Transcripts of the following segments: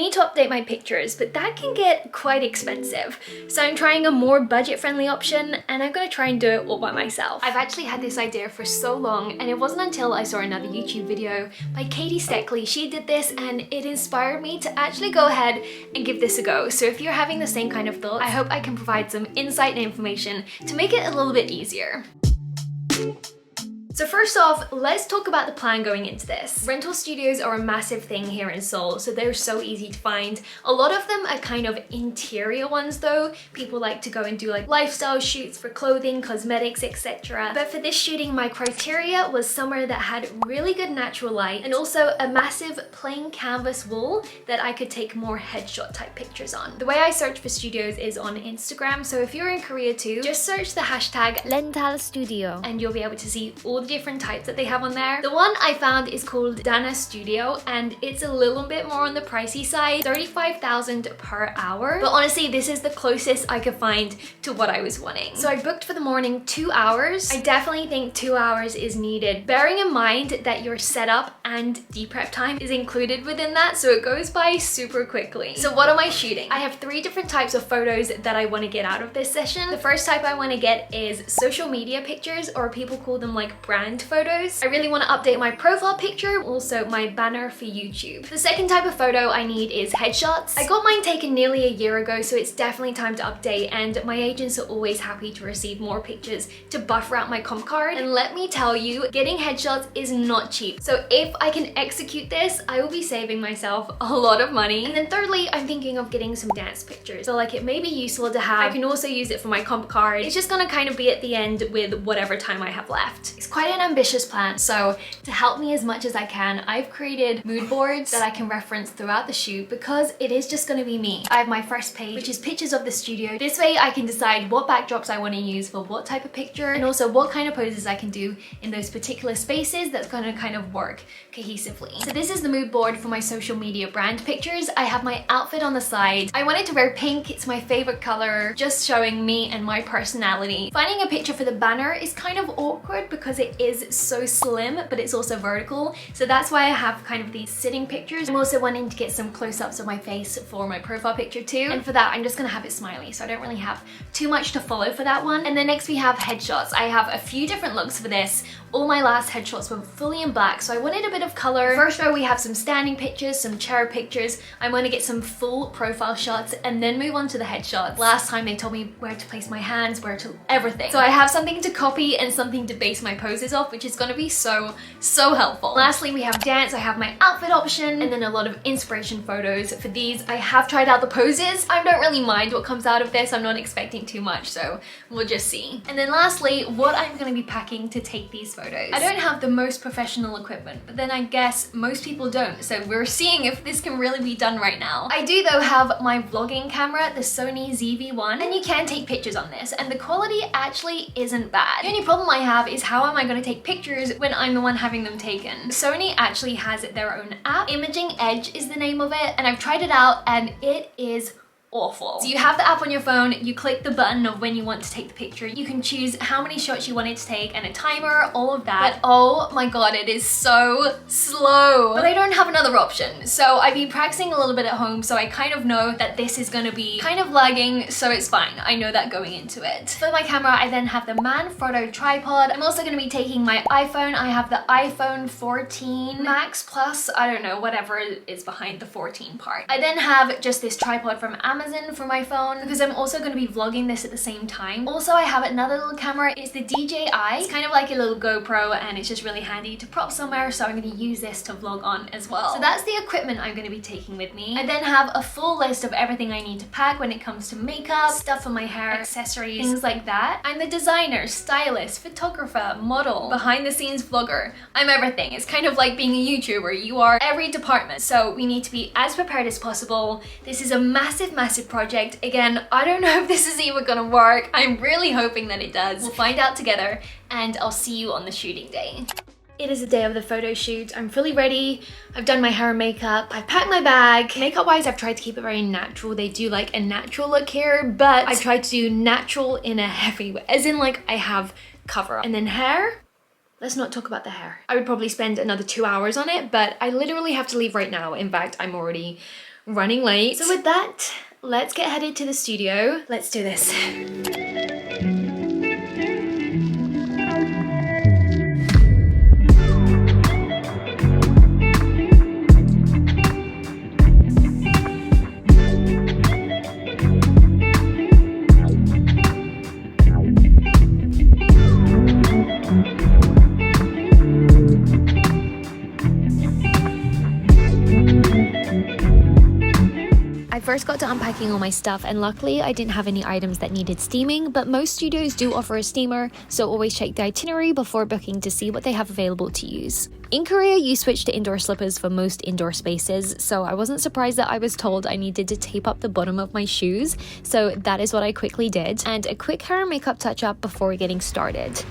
need to update my pictures, but that can get quite expensive. So I'm trying a more budget-friendly option, and I'm gonna try and do it all by myself. I've actually had this idea for so long, and it wasn't until I saw another YouTube video by Katie Steckley. She did this and it inspired me to actually go ahead and give this a go. So if you're having the same kind of thoughts, I hope I can provide some insight and information to make it a little bit easier. So first off, let's talk about the plan going into this. Rental studios are a massive thing here in Seoul, so they're so easy to find. A lot of them are kind of interior ones though. People like to go and do like lifestyle shoots for clothing, cosmetics, etc. But for this shooting, my criteria was somewhere that had really good natural light and also a massive plain canvas wall that I could take more headshot type pictures on. The way I search for studios is on Instagram, so if you're in Korea too, just search the hashtag Rental Studio and you'll be able to see all the different types that they have on there. The one I found is called Dana Studio and it's a little bit more on the pricey side, 35,000 per hour. But honestly, this is the closest I could find to what I was wanting. So I booked for the morning 2 hours. I definitely think 2 hours is needed, bearing in mind that your setup and de-prep time is included within that, so it goes by super quickly. So what am I shooting? I have 3 different types of photos that I want to get out of this session. The first type I want to get is social media pictures, or people call them like brand photos. I really want to update my profile picture, also my banner for YouTube. The second type of photo I need is headshots. I got mine taken nearly a year ago, so it's definitely time to update, and my agents are always happy to receive more pictures to buffer out my comp card. And let me tell you, getting headshots is not cheap. So if I can execute this, I will be saving myself a lot of money. And then thirdly, I'm thinking of getting some dance pictures. So like it may be useful to have. I can also use it for my comp card. It's just gonna kind of be at the end with whatever time I have left. It's quite an ambitious plan, so to help me as much as I can, I've created mood boards that I can reference throughout the shoot because it is just going to be me. I have my first page, which is pictures of the studio. This way I can decide what backdrops I want to use for what type of picture, and also what kind of poses I can do in those particular spaces that's going to kind of work cohesively. So this is the mood board for my social media brand pictures. I have my outfit on the side. I wanted to wear pink, it's my favorite color, just showing me and my personality. Finding a picture for the banner is kind of awkward because it is so slim, but it's also vertical, so that's why I have kind of these sitting pictures. I'm also wanting to get some close-ups of my face for my profile picture too, and for that I'm just gonna have it smiley, so I don't really have too much to follow for that one. And then next we have headshots. I have a few different looks for this. All my last headshots were fully in black, so I wanted a bit of color. First row we have some standing pictures, some chair pictures. I want to get some full profile shots and then move on to the headshots. Last time they told me where to place my hands, where to everything. So I have something to copy and something to base my poses off, which is going to be so helpful. Lastly, we have dance. I have my outfit option and then a lot of inspiration photos. For these, I have tried out the poses. I don't really mind what comes out of this. I'm not expecting too much, so we'll just see. And then lastly, what I'm going to be packing to take these photos. I don't have the most professional equipment, but then I guess most people don't, so we're seeing if this can really be done right now. I do though have my vlogging camera, the Sony ZV-1, and you can take pictures on this, and the quality actually isn't bad. The only problem I have is how am I going to take pictures when I'm the one having them taken? Sony actually has their own app. Imaging Edge is the name of it, and I've tried it out and it is awful. So you have the app on your phone, you click the button of when you want to take the picture, you can choose how many shots you want it to take and a timer, all of that. But oh my god, it is so slow. But I don't have another option. So I've been practicing a little bit at home, so I kind of know that this is gonna be kind of lagging, so it's fine. I know that going into it. For my camera, I then have the Manfrotto tripod. I'm also gonna be taking my iPhone. I have the iPhone 14 Max Plus, I don't know, whatever is behind the 14 part. I then have just this tripod from Amazon for my phone because I'm also going to be vlogging this at the same time. Also, I have another little camera. It's the DJI. It's kind of like a little GoPro and it's just really handy to prop somewhere, so I'm going to use this to vlog on as well. So that's the equipment I'm going to be taking with me. I then have a full list of everything I need to pack when it comes to makeup, stuff for my hair, accessories, things like that. I'm the designer, stylist, photographer, model, behind the scenes vlogger. I'm everything. It's kind of like being a YouTuber. You are every department. So we need to be as prepared as possible. This is a massive project. Again, I don't know if this is even gonna work. I'm really hoping that it does. We'll find out together and I'll see you on the shooting day. It is the day of the photo shoot. I'm fully ready. I've done my hair and makeup. I've packed my bag. Makeup wise, I've tried to keep it very natural. They do like a natural look here, but I've tried to do natural in a heavy way, as in like I have cover up. And then hair, let's not talk about the hair. I would probably spend another 2 hours on it, but I literally have to leave right now. In fact, I'm already running late. So with that, let's get headed to the studio. Let's do this. First got to unpacking all my stuff, and luckily I didn't have any items that needed steaming, but most studios do offer a steamer, so always check the itinerary before booking to see what they have available to use. In Korea, you switch to indoor slippers for most indoor spaces, so I wasn't surprised that I was told I needed to tape up the bottom of my shoes, so that is what I quickly did, and a quick hair and makeup touch up before getting started.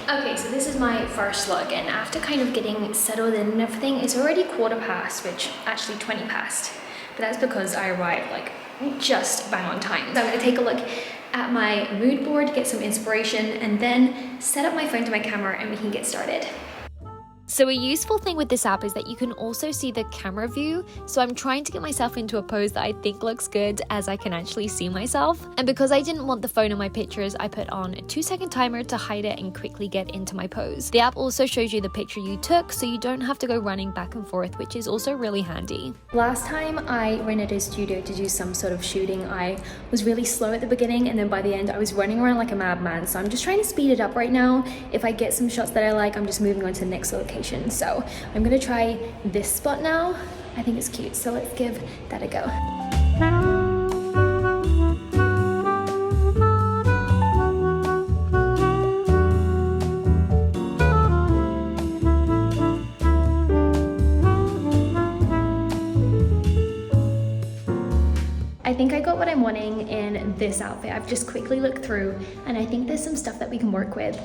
Okay, so this is my first look, and after kind of getting settled in and everything, it's already 1:15, which actually 20 past. But that's because I arrived like just bang on time. So I'm gonna take a look at my mood board, get some inspiration, and then set up my phone to my camera and we can get started. So a useful thing with this app is that you can also see the camera view, so I'm trying to get myself into a pose that I think looks good as I can actually see myself. And because I didn't want the phone in my pictures, I put on a 2-second timer to hide it and quickly get into my pose. The app also shows you the picture you took, so you don't have to go running back and forth, which is also really handy. Last time I rented a studio to do some sort of shooting, I was really slow at the beginning, and then by the end I was running around like a madman, so I'm just trying to speed it up right now. If I get some shots that I like, I'm just moving on to the next location. So I'm gonna try this spot now. I think it's cute, so let's give that a go. I think I got what I'm wanting in this outfit. I've just quickly looked through, and I think there's some stuff that we can work with.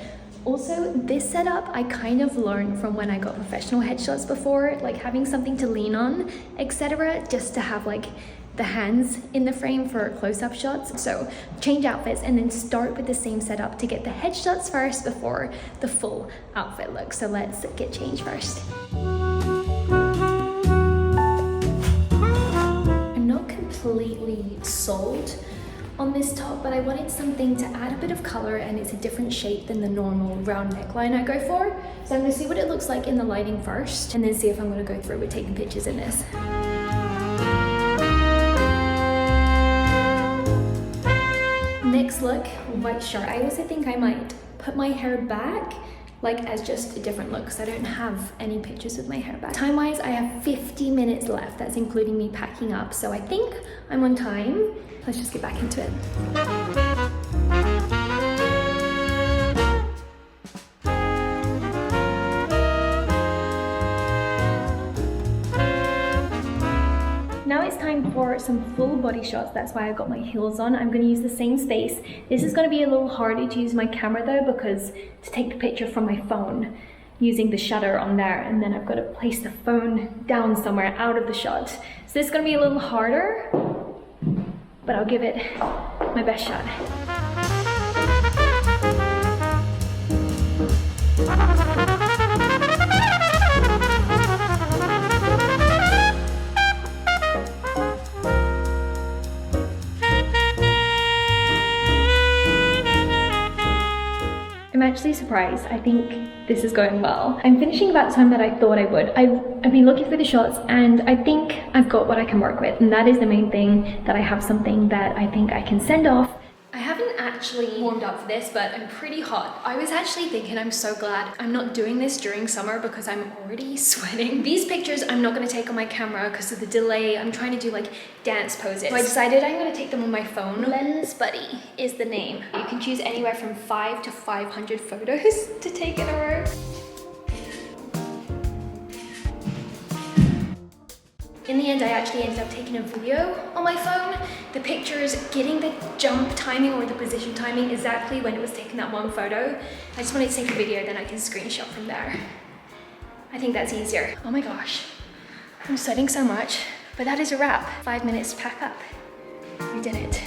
Also, this setup I kind of learned from when I got professional headshots before, like having something to lean on, etc., just to have like the hands in the frame for close-up shots. So change outfits and then start with the same setup to get the headshots first before the full outfit look. So let's get changed first. I'm not completely sold on this top, but I wanted something to add a bit of color, and it's a different shape than the normal round neckline I go for. So I'm gonna see what it looks like in the lighting first, and then see if I'm gonna go through with taking pictures in this. Next look, white shirt. I also think I might put my hair back, like as just a different look, because I don't have any pictures with my hair back. Time-wise, I have 50 minutes left. That's including me packing up, so I think I'm on time. Let's just get back into it. Now it's time for some full body shots. That's why I got my heels on. I'm gonna use the same space. This is gonna be a little harder to use my camera though, because to take the picture from my phone, using the shutter on there, and then I've got to place the phone down somewhere out of the shot. So this is gonna be a little harder, but I'll give it my best shot. I'm actually surprised. I think this is going well. I'm finishing about the time that I thought I would. I've been looking through the shots, and I think I've got what I can work with, and that is the main thing, that I have something that I think I can send off. I haven't actually warmed up for this, but I'm pretty hot. I was actually thinking I'm so glad I'm not doing this during summer because I'm already sweating. These pictures I'm not gonna take on my camera because of the delay. I'm trying to do like dance poses. So I decided I'm gonna take them on my phone. Lens Buddy is the name. You can choose anywhere from 5 to 500 photos to take in a row. In the end, I actually ended up taking a video on my phone. The pictures, getting the jump timing or the position timing exactly when it was taking that one photo. I just wanted to take a video, then I can screenshot from there. I think that's easier. Oh my gosh, I'm sweating so much, but that is a wrap. 5 minutes to pack up. We did it.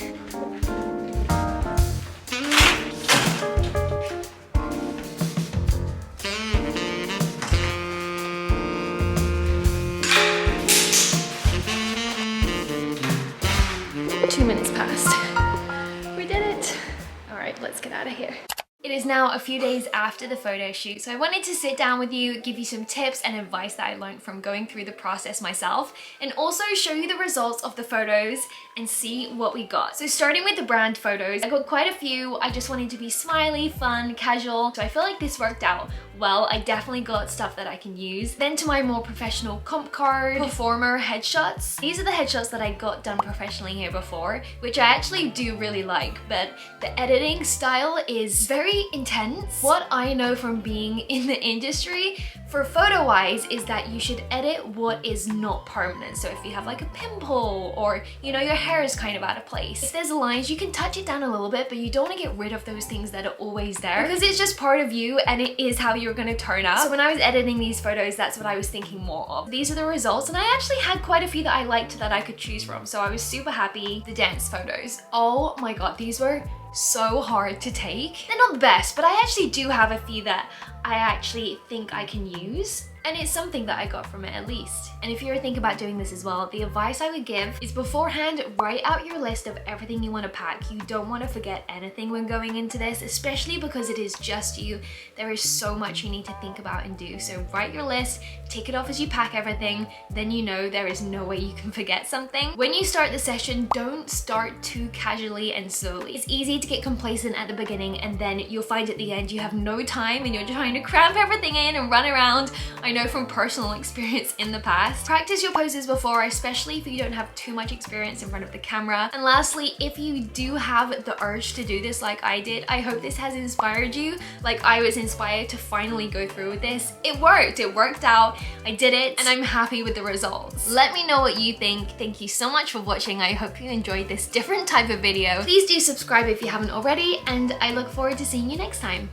2 minutes past. We did it. All right, let's get out of here. It is now a few days after the photo shoot, so I wanted to sit down with you, give you some tips and advice that I learned from going through the process myself, and also show you the results of the photos and see what we got. So starting with the brand photos, I got quite a few. I just wanted to be smiley, fun, casual, so I feel like this worked out well. I definitely got stuff that I can use. Then to my more professional comp card, performer headshots. These are the headshots that I got done professionally here before, which I actually do really like, but the editing style is very intense. What I know from being in the industry for photo-wise is that you should edit what is not permanent. So if you have like a pimple or, you know, your hair is kind of out of place. If there's lines, you can touch it down a little bit, but you don't want to get rid of those things that are always there because it's just part of you and it is how you're going to turn up. So when I was editing these photos, that's what I was thinking more of. These are the results, and I actually had quite a few that I liked that I could choose from. So I was super happy. The dance photos. Oh my God, these were so hard to take. They're not the best, but I actually do have a few that I actually think I can use. And it's something that I got from it at least. And if you're thinking about doing this as well, the advice I would give is beforehand, write out your list of everything you want to pack. You don't want to forget anything when going into this, especially because it is just you. There is so much you need to think about and do. So write your list, tick it off as you pack everything, then you know there is no way you can forget something. When you start the session, don't start too casually and slowly. It's easy to get complacent at the beginning and then you'll find at the end you have no time and you're trying to cramp everything in and run around. I know from personal experience in the past. Practice your poses before, especially if you don't have too much experience in front of the camera. And lastly, if you do have the urge to do this like I did, I hope this has inspired you like I was inspired to finally go through with this. It worked out, I did it, and I'm happy with the results. Let me know what you think. Thank you so much for watching. I hope you enjoyed this different type of video. Please do subscribe if you haven't already, and I look forward to seeing you next time.